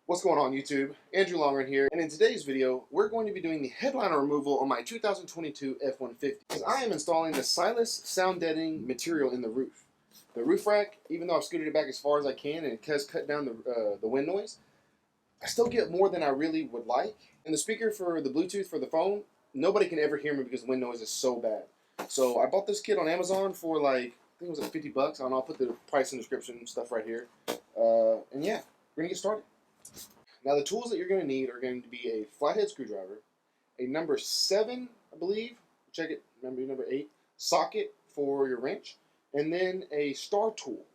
What's going on YouTube? Andrew Longren here, and in today's video we're going to be doing the headliner removal on my 2022 F150 because I am installing the Silas sound deadening material in the roof. The roof rack, even though I've scooted it back as far as I can and it has cut down the wind noise, I still get more than I really would like. And the speaker for the Bluetooth for the phone, nobody can ever hear me because the wind noise is so bad. So I bought this kit on Amazon for like, I think it was like 50 bucks. I don't know, I'll put the price and description stuff right here. And yeah, we're gonna get started. Now the tools that you're going to need are going to be a flathead screwdriver, a number 7, I believe, check it, remember number 8, socket for your wrench, and then a star tool.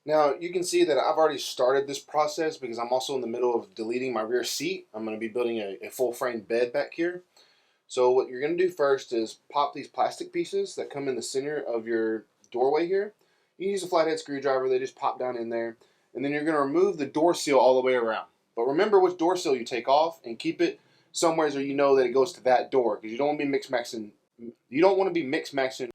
Now you can see that I've already started this process because I'm also in the middle of deleting my rear seat. I'm going to be building a full frame bed back here. So what you're going to do first is pop these plastic pieces that come in the center of your doorway here. You can use a flathead screwdriver, they just pop down in there. And then you're going to remove the door seal all the way around. But remember which door seal you take off and keep it somewhere so you know that it goes to that door, because you don't want to be mix matching. You don't want to be mix matching.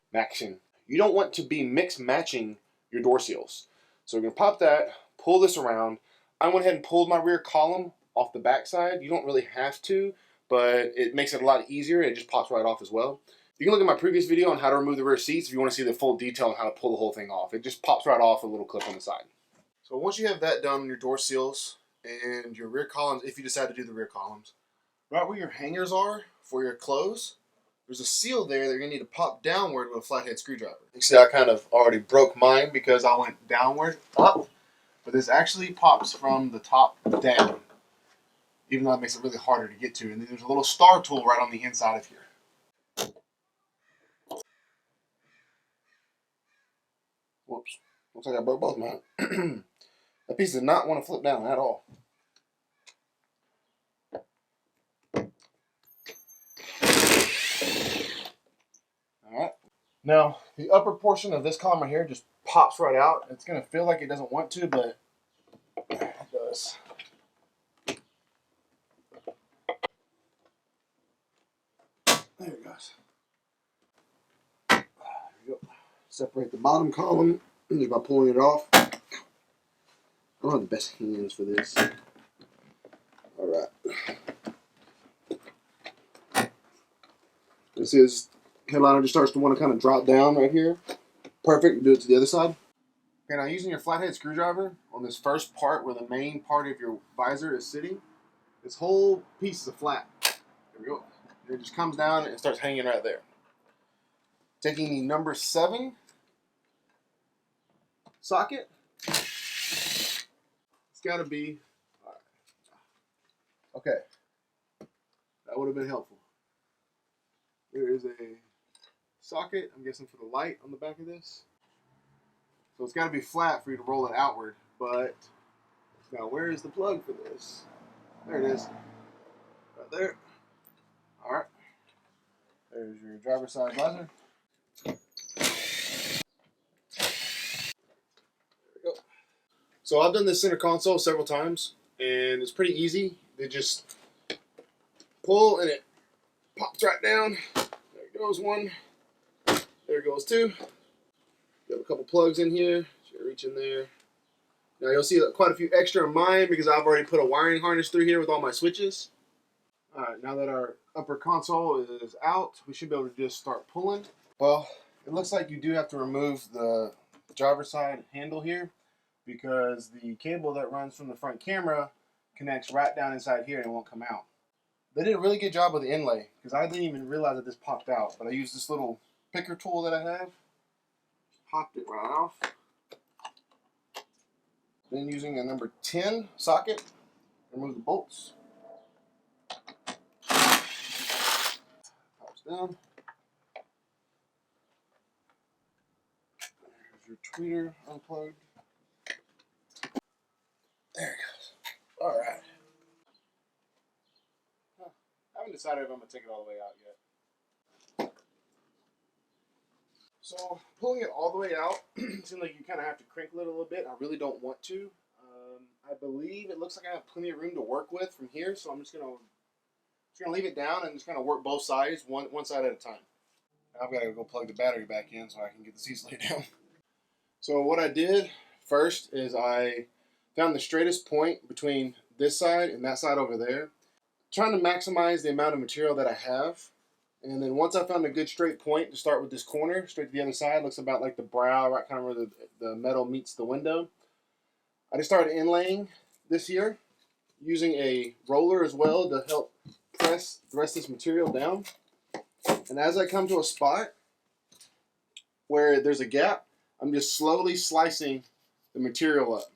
You don't want to be mix matching your door seals. So we're going to pop that, pull this around. I went ahead and pulled my rear column off the back side. You don't really have to, but it makes it a lot easier. It just pops right off as well. You can look at my previous video on how to remove the rear seats if you want to see the full detail on how to pull the whole thing off. It just pops right off with a little clip on the side. So once you have that done on your door seals and your rear columns, if you decide to do the rear columns, right where your hangers are for your clothes, there's a seal there that you're going to need to pop downward with a flathead screwdriver. You see I kind of already broke mine because I went downward, up, but this actually pops from the top down, even though it makes it really harder to get to. And then there's a little star tool right on the inside of here. Whoops. Looks like I broke both mine. That piece did not want to flip down at all. Alright. Now, the upper portion of this column right here just pops right out. It's going to feel like it doesn't want to, but it does. There it goes. There we go. Separate the bottom column just by pulling it off. I don't have the best hands for this. Alright. You see this headliner just starts to want to kind of drop down right here. Perfect. Do it to the other side. Okay, now using your flathead screwdriver on this first part where the main part of your visor is sitting, this whole piece is flat. There we go. And it just comes down and starts hanging right there. Taking the number 7 socket, it's got to be, okay, that would have been helpful. There is a socket, I'm guessing for the light on the back of this. So it's got to be flat for you to roll it outward, but now where is the plug for this? There it is, right there. All right, there's your driver's side visor. So I've done this center console several times, and it's pretty easy. They just pull, and it pops right down. There goes one. There goes two. You have a couple plugs in here. So you reach in there. Now you'll see quite a few extra in mine because I've already put a wiring harness through here with all my switches. All right, now that our upper console is out, we should be able to just start pulling. Well, it looks like you do have to remove the driver's side handle here, because the cable that runs from the front camera connects right down inside here and it won't come out. They did a really good job with the inlay because I didn't even realize that this popped out, but I used this little picker tool that I have, popped it right off. Then using a number 10 socket, remove the bolts. Pops down. There's your tweeter unplugged. There it goes. All right. I haven't decided if I'm going to take it all the way out yet. So, pulling it all the way out, seems like you kind of have to crinkle it a little bit. I really don't want to. I believe it looks like I have plenty of room to work with from here, so I'm just going to leave it down and just kind of work both sides, one side at a time. Now I've got to go plug the battery back in so I can get the seats laid down. So what I did first is I found the straightest point between this side and that side over there. Trying to maximize the amount of material that I have. And then once I found a good straight point to start with this corner, straight to the other side, looks about like the brow, right kind of where the metal meets the window. I just started inlaying this here, using a roller as well to help press the rest of this material down. And as I come to a spot where there's a gap, I'm just slowly slicing the material up.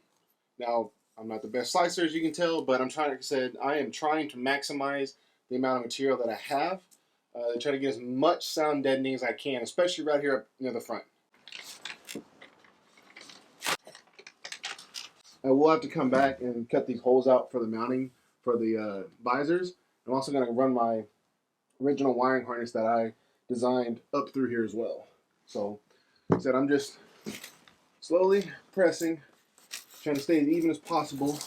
Now, I'm not the best slicer, as you can tell, but I'm trying, like I said, I am trying to maximize the amount of material that I have. To try to get as much sound deadening as I can, especially right here up near the front. I will have to come back and cut these holes out for the mounting for the visors. I'm also going to run my original wiring harness that I designed up through here as well. So, like I said, I'm just slowly pressing, trying to stay as even as possible.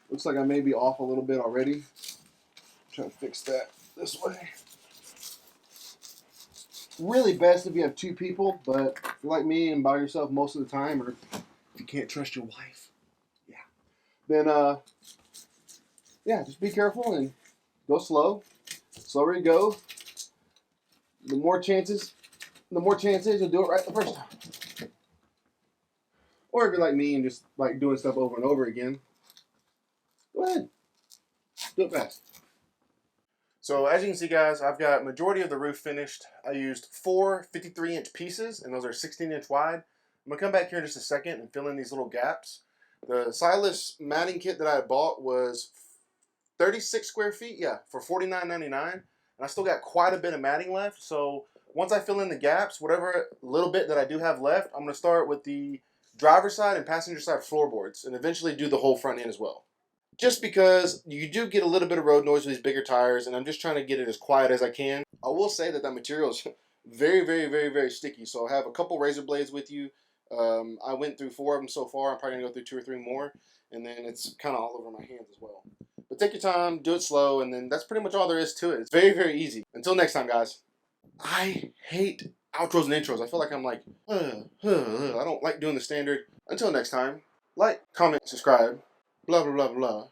Looks like I may be off a little bit already. Trying to fix that this way. Really best if you have two people, but if you're like me and by yourself most of the time, or if you can't trust your wife, then just be careful and go slow. Slower you go, the more chances you'll do it right the first time. Or if you're like me and just like doing stuff over and over again, go ahead, do it fast. So as you can see, guys, I've got majority of the roof finished. I used 4 53-inch pieces, and those are 16-inch wide. I'm going to come back here in just a second and fill in these little gaps. The Silas matting kit that I bought was 36 square feet, for $49.99. And I still got quite a bit of matting left. So once I fill in the gaps, whatever little bit that I do have left, I'm going to start with the driver's side and passenger side floorboards and eventually do the whole front end as well. Just because you do get a little bit of road noise with these bigger tires, and I'm just trying to get it as quiet as I can. I will say that material is very, very, very, very sticky. So I have a couple razor blades with you. I went through 4 of them so far. I'm probably going to go through 2 or 3 more. And then it's kind of all over my hands as well. But take your time, do it slow, and then that's pretty much all there is to it. It's very, very easy. Until next time, guys. I hate outros and intros. I feel like I'm like, I don't like doing the standard. Until next time, like, comment, subscribe. Blah, blah, blah, blah.